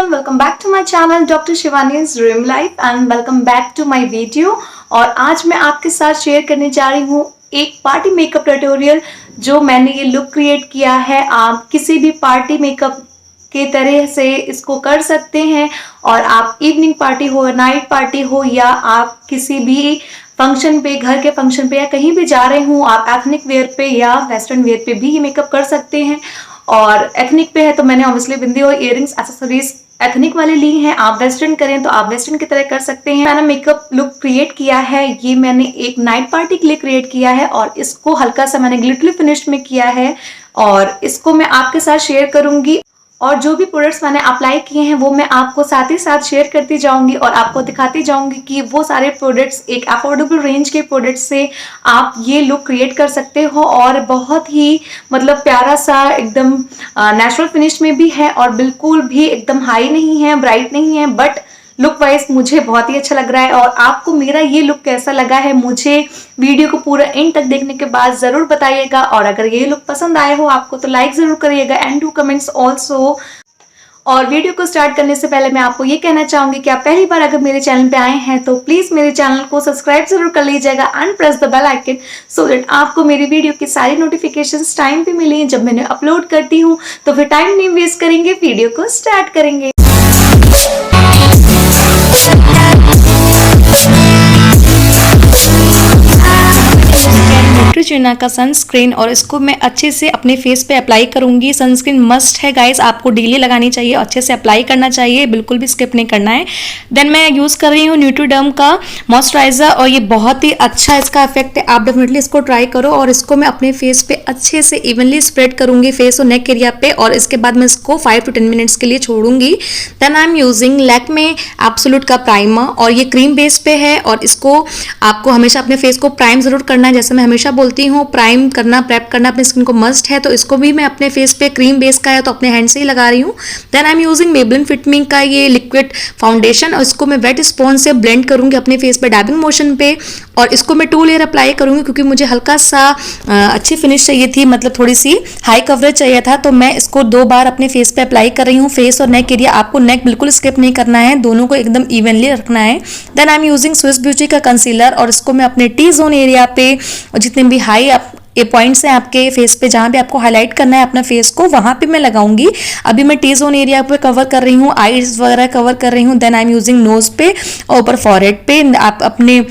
everyone, welcome back to my channel Dr. Shivani's Dream Life and welcome back to my video। और आज मैं आपके साथ share करने जा रही हूँ एक पार्टी मेकअप ट्यूटोरियल जो मैंने ये लुक क्रिएट किया है। आप किसी भी पार्टी मेकअप के तरह से इसको कर सकते हैं और आप इवनिंग पार्टी हो, नाइट पार्टी हो या आप किसी भी फंक्शन पे, घर के फंक्शन पे या कहीं भी जा रहे हो, आप एथनिक वेयर पे या वेस्टर्न वेयर पे भी ये मेकअप कर सकते हैं। और एथनिक पे है तो मैंने ऑब्वियसली बिंदी और इयररिंग्स एक्सेसरीज एथनिक वाले ली हैं। आप वेस्टर्न करें तो आप वेस्टर्न की तरह कर सकते हैं। मैंने मेकअप लुक क्रिएट किया है, ये मैंने एक नाइट पार्टी के लिए क्रिएट किया है और इसको हल्का सा मैंने ग्लिटरी फिनिश में किया है और इसको मैं आपके साथ शेयर करूंगी। और जो भी प्रोडक्ट्स मैंने अप्लाई किए हैं वो मैं आपको साथ ही साथ शेयर करती जाऊंगी और आपको दिखाती जाऊंगी कि वो सारे प्रोडक्ट्स एक अफोर्डेबल रेंज के प्रोडक्ट्स से आप ये लुक क्रिएट कर सकते हो और बहुत ही मतलब प्यारा सा एकदम नेचुरल फिनिश में भी है और बिल्कुल भी एकदम हाई नहीं है, ब्राइट नहीं है, बट लुक वाइज मुझे बहुत ही अच्छा लग रहा है। और आपको मेरा ये लुक कैसा लगा है मुझे वीडियो को पूरा एंड तक देखने के बाद जरूर बताइएगा। और अगर ये लुक पसंद आए हो आपको तो लाइक जरूर करिएगा एंड डू कमेंट्स ऑल्सो। और वीडियो को स्टार्ट करने से पहले मैं आपको ये कहना चाहूंगी कि आप पहली बार अगर मेरे चैनल पे आए हैं तो प्लीज मेरे चैनल को सब्सक्राइब जरूर कर लीजिएगा and press the bell icon so that आपको मेरी वीडियो की सारी नोटिफिकेशंस टाइम पे मिले जब मैंने अपलोड करती हूँ। तो फिर टाइम नहीं वेस्ट करेंगे, वीडियो को स्टार्ट करेंगे। न्यूट्रीजिना का सनस्क्रीन और इसको मैं अच्छे से अपने फेस पे अप्लाई करूंगी। सनस्क्रीन मस्ट है गाइस, आपको डेली लगानी चाहिए, अच्छे से अप्लाई करना चाहिए, बिल्कुल भी स्किप नहीं करना है। देन मैं यूज कर रही हूँ न्यूट्रीडर्म का मॉइस्चराइजर और ये बहुत ही अच्छा इसका इफेक्ट है, आप डेफिनेटली इसको ट्राई करो। और इसको मैं अपने फेस पे अच्छे से इवनली स्प्रेड करूंगी फेस और नेक एरिया पे और इसके बाद मैं इसको 5 to 10 मिनट्स के लिए छोड़ूंगी। Then I am using Lakme absolute का प्राइमर और ये क्रीम बेस पे है और इसको आपको हमेशा अपने फेस को प्राइम जरूर करना है। जैसे मैं हमेशा बोलती हूँ प्राइम करना, प्रेप करना अपने स्किन को मस्ट है, तो इसको भी मैं अपने फेस पे क्रीम बेस का है तो अपने हैंड से ही लगा रही हूँ। Then I am using Maybelline Fit Me का ये लिक्विड फाउंडेशन और इसको मैं वेट स्पॉन्ज से ब्लेंड करूंगी अपने फेस पे डैबिंग मोशन पे और इसको मैं 2 लेयर अप्लाई करूंगी क्योंकि मुझे हल्का सा अच्छी फिनिश चाहिए थी, मतलब थोड़ी सी हाई कवरेज चाहिए था, तो मैं इसको 2 बार अपने फेस पे अप्लाई कर रही हूँ। फेस और नेक एरिया आपको नेक बिल्कुल स्किप नहीं करना है, दोनों को एकदम इवनली रखना है। Then I am using Swiss Beauty का कंसीलर और इसको मैं अपने टी जोन एरिया पे और जितने भी हाई ये पॉइंट्स हैं आपके फेस पे जहां भी आपको हाईलाइट करना है अपना फेस को वहां पे मैं लगाऊंगी। अभी मैं टी जोन एरिया पे कवर कर रही हूँ, आईज वगैरह कवर कर रही हूँ। Then I am using nose पे और ऊपर फॉरहेड पे, आप अपने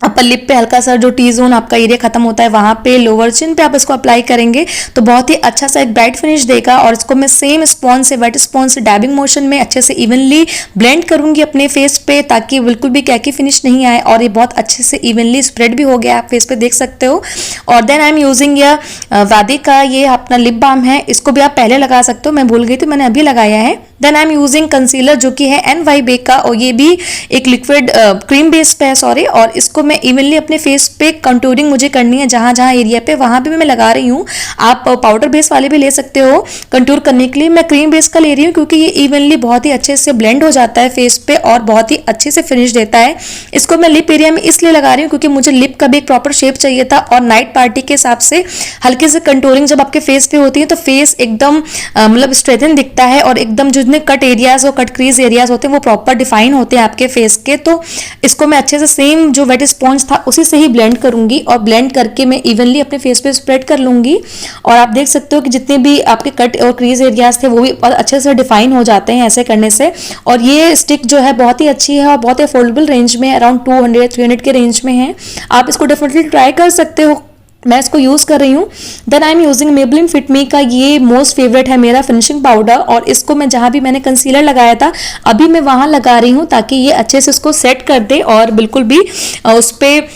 अपर लिप पे हल्का सा जो टी जोन आपका एरिया खत्म होता है वहां पे, लोअर चिन पे आप इसको अप्लाई करेंगे तो बहुत ही अच्छा सा एक ब्राइट फिनिश देगा। और इसको मैं सेम स्पॉन्ज से, वेट स्पॉन्ज से डैबिंग मोशन में अच्छे से इवनली ब्लेंड करूंगी अपने फेस पे ताकि बिल्कुल भी कैकी फिनिश नहीं आए और ये बहुत अच्छे से इवनली स्प्रेड भी हो गया, आप फेस पे देख सकते हो। और देन आई एम यूजिंग या वादी का ये अपना लिप बाम है, इसको भी आप पहले लगा सकते हो, मैं भूल गई थी मैंने अभी लगाया है। Then I am using concealer जो कि है NY बे का और ये भी एक लिक्विड क्रीम बेस पे है सॉरी, और इसको मैं इवनली अपने फेस पे कंटूरिंग मुझे करनी है जहां जहां एरिया पे, वहां पे भी मैं लगा रही हूँ। आप पाउडर बेस वाले भी ले सकते हो कंटूर करने के लिए, मैं क्रीम बेस का ले रही हूँ क्योंकि ये इवनली बहुत ही अच्छे से ब्लेंड हो जाता है फेस पे और बहुत ही अच्छे से फिनिश देता है। इसको मैं लिप एरिया में इसलिए लगा रही हूँ क्योंकि मुझे लिप का भी एक प्रॉपर शेप चाहिए था और नाइट पार्टी के हिसाब से हल्के से कंटूरिंग जब आपके फेस पे होती है तो फेस एकदम मतलब स्ट्रेटन दिखता है और एकदम जितने कट एरियाज और कट क्रीज एरियाज होते हैं वो प्रॉपर डिफाइन होते हैं आपके फेस के। तो इसको मैं अच्छे से सेम जो वेट स्पॉन्ज था उसी से ही ब्लेंड करूंगी और ब्लेंड करके मैं इवनली अपने फेस पे स्प्रेड कर लूंगी। और आप देख सकते हो कि जितने भी आपके कट और क्रीज एरियाज थे वो भी बहुत अच्छे से डिफाइन हो जाते हैं ऐसे करने से। और ये स्टिक जो है बहुत ही अच्छी है और बहुत ही अफोर्डेबल रेंज में, अराउंड 200-300 के रेंज में है, आप इसको डेफिनेटली ट्राई कर सकते हो, मैं इसको यूज कर रही हूँ। Then I am using Maybelline Fit Me का ये मोस्ट फेवरेट है मेरा फिनिशिंग पाउडर और इसको मैं जहां भी मैंने कंसीलर लगाया था अभी मैं वहां लगा रही हूँ ताकि ये अच्छे से उसको सेट कर दे और बिल्कुल भी उस पर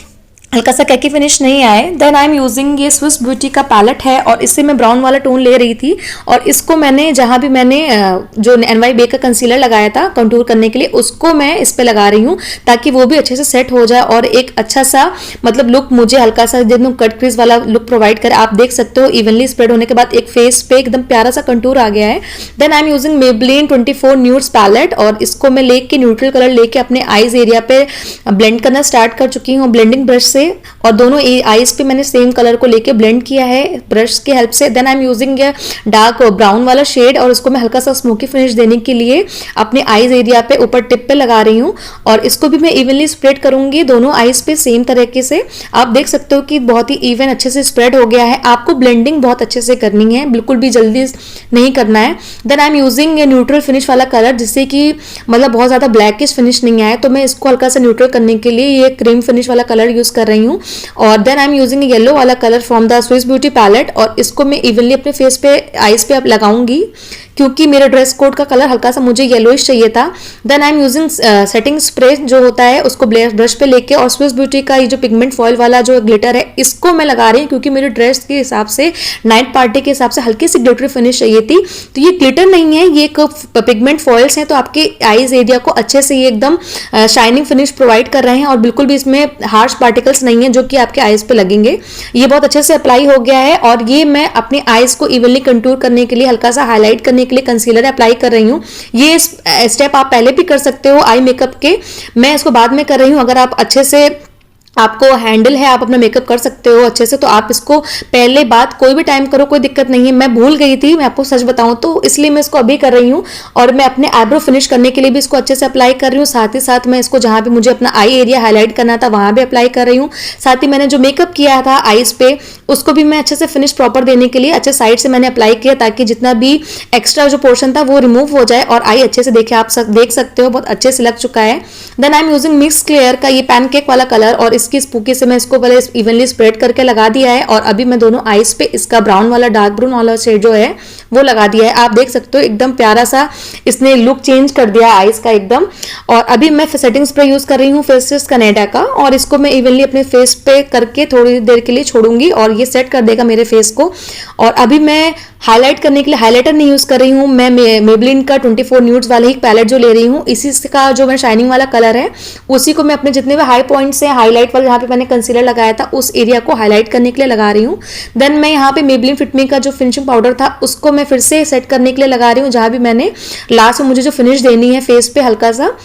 हल्का सा कैकी फिनिश नहीं आए। देन आई एम यूजिंग ये स्विस ब्यूटी का पैलेट है और इससे मैं ब्राउन वाला टोन ले रही थी और इसको मैंने जहां भी मैंने जो NY बे का कंसीलर लगाया था कंटूर करने के लिए उसको मैं इस पे लगा रही हूँ ताकि वो भी अच्छे से सेट हो जाए और एक अच्छा सा मतलब लुक मुझे हल्का सा जब कट क्रीज वाला लुक प्रोवाइड करे। आप देख सकते हो इवनली स्प्रेड होने के बाद एक फेस पे एकदम प्यारा सा कंटूर आ गया है। Then I am using Maybelline 24 nudes palette और इसको मैं लेके न्यूट्रल कलर लेके अपने आईज एरिया पे ब्लेंड करना स्टार्ट कर चुकी हूँ ब्लेंडिंग ब्रश से। से और दोनों आईज पे मैंने सेम कलर को लेके ब्लेंड किया है ब्रश की हेल्प से। Then I am using dark brown वाला शेड और इसको मैं हल्का सा स्मोकी फिनिश देने के लिए अपने आईज एरिया पे ऊपर टिप पे लगा रही हूँ और इसको भी मैं इवनली स्प्रेड करूंगी दोनों आईज पे सेम तरीके से। आप देख सकते हो कि बहुत ही इवन अच्छे से स्प्रेड हो गया है। आपको ब्लेंडिंग बहुत अच्छे से करनी है, बिल्कुल भी जल्दी नहीं करना है। Then I am using neutral finish वाला कलर, जिससे कि मतलब बहुत ज्यादा ब्लैकिश फिनिश नहीं आए, तो मैं इसको हल्का सा न्यूट्रल करने के लिए ये क्रीम फिनिश वाला कलर यूज कर रही हूँ। और then I am using yellow वाला colour from the Swiss beauty palette और इसको मैं इवनली अपने फेस पे आईज पे अब लगाऊंगी क्योंकि मेरे ड्रेस कोड का कलर हल्का सा मुझे येलोइश चाहिए था। Then I am using setting spray जो होता है उसको ब्रश पे लेके और स्विस ब्यूटी का ये जो पिगमेंट फॉयल वाला जो ग्लिटर है इसको मैं लगा रही हूँ क्योंकि मेरे ड्रेस के हिसाब से नाइट पार्टी के हिसाब से हल्की सी ग्लिटरी फिनिश चाहिए थी। तो ये ग्लिटर नहीं है, ये एक पिगमेंट फॉयल्स हैं, तो आपके आईज एरिया को अच्छे से ये एकदम शाइनिंग फिनिश प्रोवाइड कर रहे हैं और बिल्कुल भी इसमें हार्श पार्टिकल्स नहीं है जो कि आपके आईज पे लगेंगे। ये बहुत अच्छे से अप्लाई हो गया है और ये मैं अपने आईज को इवनली कंटूर करने के लिए हल्का सा हाईलाइट करने के लिए कंसीलर अप्लाई कर रही हूँ। ये स्टेप आप पहले भी कर सकते हो आई मेकअप के, मैं इसको बाद में कर रही हूँ। अगर आप अच्छे से आपको हैंडल है, आप अपना मेकअप कर सकते हो अच्छे से, तो आप इसको पहले बाद कोई भी टाइम करो, कोई दिक्कत नहीं है। मैं भूल गई थी, मैं आपको सच बताऊं तो, इसलिए मैं इसको अभी कर रही हूँ और मैं अपने आईब्रो फिनिश करने के लिए भी इसको अच्छे से अप्लाई कर रही हूँ। साथ ही साथ मैं इसको जहाँ पे मुझे अपना आई एरिया हाईलाइट करना था वहां भी अप्लाई कर रही हूँ। साथ ही मैंने जो मेकअप किया था आईज पे उसको भी मैं अच्छे से फिनिश प्रॉपर देने के लिए अच्छे साइड से मैंने अप्लाई किया ताकि जितना भी एक्स्ट्रा जो पोर्शन था वो रिमूव हो जाए और आई अच्छे से देखे आप देख सकते हो बहुत अच्छे से लग चुका है। Then I am using Miss Claire का ये पैनकेक वाला कलर और इसकी स्पूकी से मैं इसको पहले इवनली स्प्रेड करके लगा दिया है और अभी मैं दोनों आईज पे इसका ब्राउन वाला डार्क ब्राउन वाला शेड जो है वो लगा दिया है। आप देख सकते हो एकदम प्यारा सा इसने लुक चेंज कर दिया आईज का एकदम। और अभी मैं सेटिंग स्प्रे यूज कर रही हूँ फेसेस कनाडा का और इसको मैं इवनली अपने फेस पे करके थोड़ी देर के लिए छोड़ूंगी और ये सेट कर देगा मेरे फेस को। और अभी मैं हाईलाइट करने के लिए हाईलाइटर नहीं यूज कर रही हूँ, मैं मेबलिन का 24 न्यूड्स वाला ही पैलेट जो ले रही हूँ, इसी का जो मैं शाइनिंग वाला कलर है उसी को मैं अपने जितने भी हाई पॉइंट्स हैं हाईलाइट वाला जहाँ पे मैंने कंसीलर लगाया था उस एरिया को हाईलाइट करने के लिए लगा रही हूँ। देन मैं यहाँ पे मेबलिन फिट मी का जो फिनिशिंग पाउडर था उसको मैं फिर से सेट करने के लिए लगा रही हूँ, जहाँ भी मैंने लास्ट में मुझे जो फिनिश देनी है फेस पे हल्का सा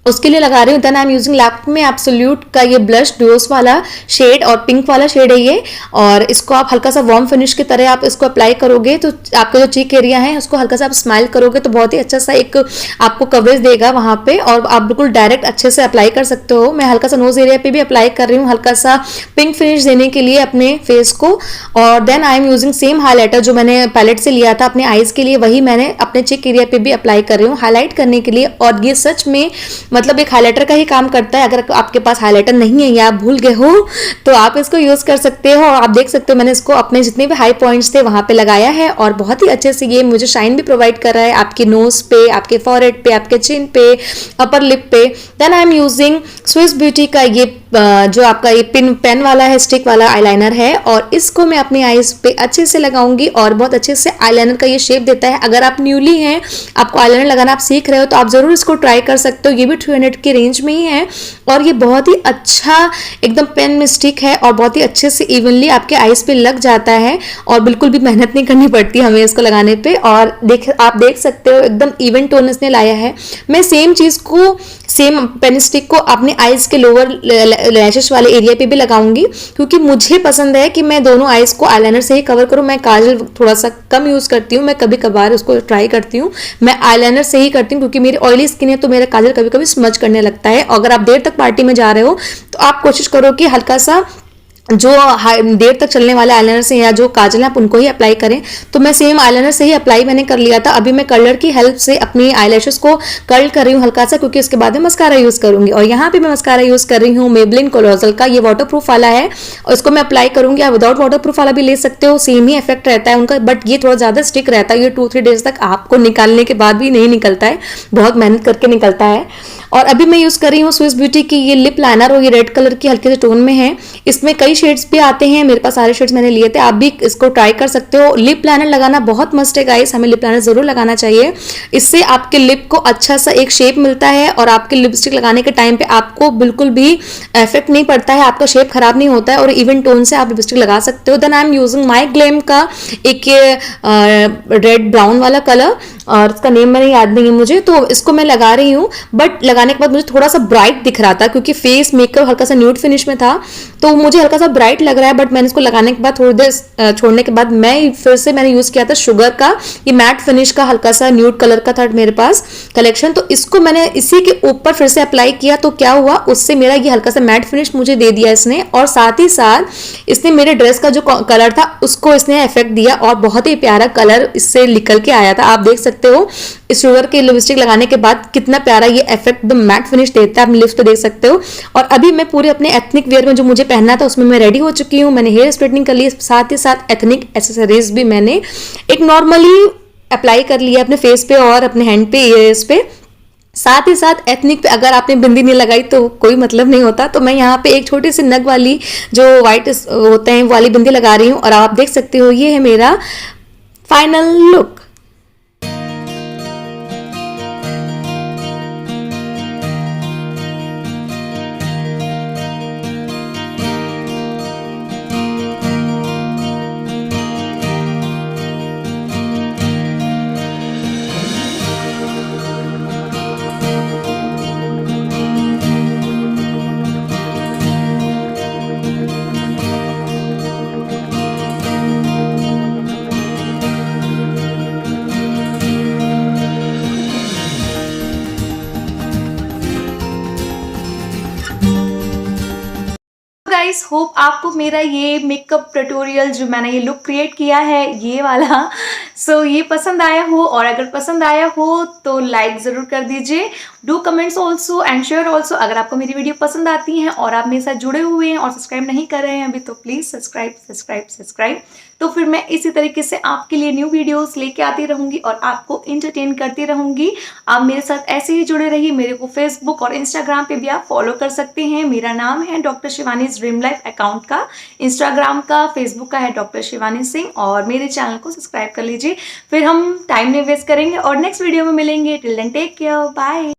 उसके लिए लगा रही हूँ। Then I am using Lakme absolute का ये ब्लश डोज वाला शेड और पिंक वाला शेड है ये, और इसको आप हल्का सा वार्म फिनिश की तरह आप इसको अप्लाई करोगे तो आपका जो चीक एरिया है उसको हल्का सा आप स्माइल करोगे तो बहुत ही अच्छा सा एक आपको कवरेज देगा वहां पे और आप बिल्कुल डायरेक्ट अच्छे से अप्लाई कर सकते हो। मैं हल्का सा नोज एरिया पे भी अप्लाई कर रही हूँ हल्का सा पिंक फिनिश देने के लिए अपने फेस को। और then I am using same highlighter जो मैंने पैलेट से लिया था अपने आईज के लिए, वही मैंने अपने चीक एरिया पे भी अप्लाई कर रही हूँ हाईलाइट करने के लिए। और ये सच में मतलब एक हाईलाइटर का ही काम करता है। अगर आपके पास हाईलाइटर नहीं है या आप भूल गए हो तो आप इसको यूज कर सकते हो। और आप देख सकते हो मैंने इसको अपने जितने भी हाई पॉइंट्स थे वहां पे लगाया है और बहुत ही अच्छे से ये मुझे शाइन भी प्रोवाइड कर रहा है आपके नोज पे, आपके फॉरहेड पे, आपके चिन पे, अपर लिप पे। Then I am using Swiss Beauty का ये जो आपका ये पेन वाला है स्टिक वाला आईलाइनर है और इसको मैं अपनी आईज पे अच्छे से लगाऊंगी और बहुत अच्छे से आईलाइनर का ये शेप देता है। अगर आप न्यूली हैं, आपको आईलाइनर लगाना आप सीख रहे हो तो आप जरूर इसको ट्राई कर सकते हो। ये भी 300 की रेंज में ही है और ये बहुत ही अच्छा एकदम पेन में स्टिक है और बहुत ही अच्छे से इवनली आपके आईज पे लग जाता है और बिल्कुल भी मेहनत नहीं करनी पड़ती हमें इसको लगाने पे। और आप देख सकते हो एकदम इवन टोन इसने लाया है। मैं सेम चीज को सेम पेन स्टिक को अपने आईज के लोअर लैशेस वाले एरिया पे भी लगाऊंगी क्योंकि मुझे पसंद है कि मैं दोनों आईज को आईलाइनर से ही कवर करूं। मैं काजल थोड़ा सा कम यूज करती हूँ, मैं कभी कभार उसको ट्राई करती हूँ, मैं आईलाइनर से ही करती हूँ क्योंकि मेरी ऑयली स्किन है तो मेरा काजल कभी कभी स्मज करने लगता है। अगर आप देर तक पार्टी में जा रहे हो तो आप कोशिश करो कि हल्का सा जो देर तक चलने वाले आईलाइनर से या जो काजल आप उनको ही अप्लाई करें। तो मैं सेम आईलाइनर से ही अप्लाई मैंने कर लिया था। अभी मैं कर्लर की हेल्प से अपनी आईलैशेस को कर्ल कर रही हूँ हल्का सा क्योंकि उसके बाद में मस्कारा यूज करूंगी। और यहाँ पे मैं मस्कारा यूज कर रही हूँ मेबलिन कोलोजल का, ये वाटरप्रूफ वाला है और इसको मैं अप्लाई करूंगी। आप विदाउट वाटरप्रूफ वाला भी ले सकते हो, सेम ही इफेक्ट रहता है उनका, बट ये थोड़ा ज्यादा स्टिक रहता है। ये 2-3 डेज तक आपको निकालने के बाद भी नहीं निकलता है, बहुत मेहनत करके निकलता है। और अभी मैं यूज कर रही हूँ स्विस ब्यूटी की ये लिप लाइनर और ये रेड कलर की हल्के से टोन में है। इसमें कई शेड्स भी आते हैं, मेरे पास सारे शेड्स मैंने लिए थे, आप भी इसको ट्राई कर सकते हो। लिप लाइनर लगाना बहुत मस्ट है गाइस, हमें लिप लाइनर जरूर लगाना चाहिए, इससे आपके लिप को अच्छा सा एक शेप मिलता है और आपके लिपस्टिक लगाने के टाइम पे आपको बिल्कुल भी इफेक्ट नहीं पड़ता है, आपका शेप खराब नहीं होता है और इवन टोन से आप लिपस्टिक लगा सकते हो। Then I am using My Glam का एक रेड ब्राउन वाला कलर, और इसका नेम मैंने याद नहीं है मुझे, तो इसको मैं लगा रही हूँ। बट लगाने के बाद मुझे थोड़ा सा ब्राइट दिख रहा था क्योंकि फेस मेकअप हल्का सा न्यूड फिनिश में था, तो मुझे हल्का सा ब्राइट लग रहा है। बट मैंने इसको लगाने के बाद थोड़ी देर छोड़ने के बाद मैं फिर से मैंने यूज किया था शुगर का, ये मैट फिनिश का हल्का सा न्यूड कलर का था मेरे पास कलेक्शन, तो इसको मैंने इसी के ऊपर फिर से अप्लाई किया। तो क्या हुआ, उससे मेरा ये हल्का सा मैट फिनिश मुझे दे दिया इसने, और साथ ही साथ इसने मेरे ड्रेस का जो कलर था उसको इसने इफेक्ट दिया और बहुत ही प्यारा कलर इससे निकल के आया था। आप देख सकते हो इस शुगर के लिपस्टिक लगाने के बाद कितना प्यारा ये इफेक्ट द मैट फिनिश देता है, आप लिप्स पे देख सकते हो। और अभी मैं पूरे अपने एथनिक वेयर में जो मुझे पहनना था उसमें मैं रेडी हो चुकी हूँ। मैंने हेयर स्ट्रेटनिंग कर ली, साथ ही साथ एथनिक एक्सेसरीज भी मैंने एक नॉर्मली अप्लाई कर लिया अपने फेस पे और अपने हैंड पे, ईयर्स पे। साथ ही साथ एथनिक पे अगर आपने बिंदी नहीं लगाई तो कोई मतलब नहीं होता, तो मैं यहाँ पे एक छोटी सी नग वाली जो व्हाइट होते हैं वाली बिंदी लगा रही हूँ और आप देख सकते हो ये है मेरा फाइनल लुक। गाइस होप आपको मेरा ये मेकअप ट्यूटोरियल जो मैंने ये लुक क्रिएट किया है ये वाला सो ये पसंद आया हो, और अगर पसंद आया हो तो लाइक ज़रूर कर दीजिए, do comments also and share also. अगर आपको मेरी वीडियो पसंद आती हैं और आप मेरे साथ जुड़े हुए हैं और सब्सक्राइब नहीं कर रहे हैं अभी तो प्लीज़ सब्सक्राइब। तो फिर मैं इसी तरीके से आपके लिए न्यू वीडियोस लेके आती रहूँगी और आपको इंटरटेन करती रहूँगी। आप मेरे साथ ऐसे ही जुड़े रहिए। मेरे को फेसबुक और इंस्टाग्राम पे भी आप फॉलो कर सकते हैं, मेरा नाम है doctor Shivani dream life account का, इंस्टाग्राम का, फेसबुक का है डॉक्टर शिवानी सिंह, और मेरे चैनल को सब्सक्राइब कर लीजिए। फिर हम टाइम नहीं वेस्ट करेंगे और नेक्स्ट वीडियो में मिलेंगे। Till then take care, bye.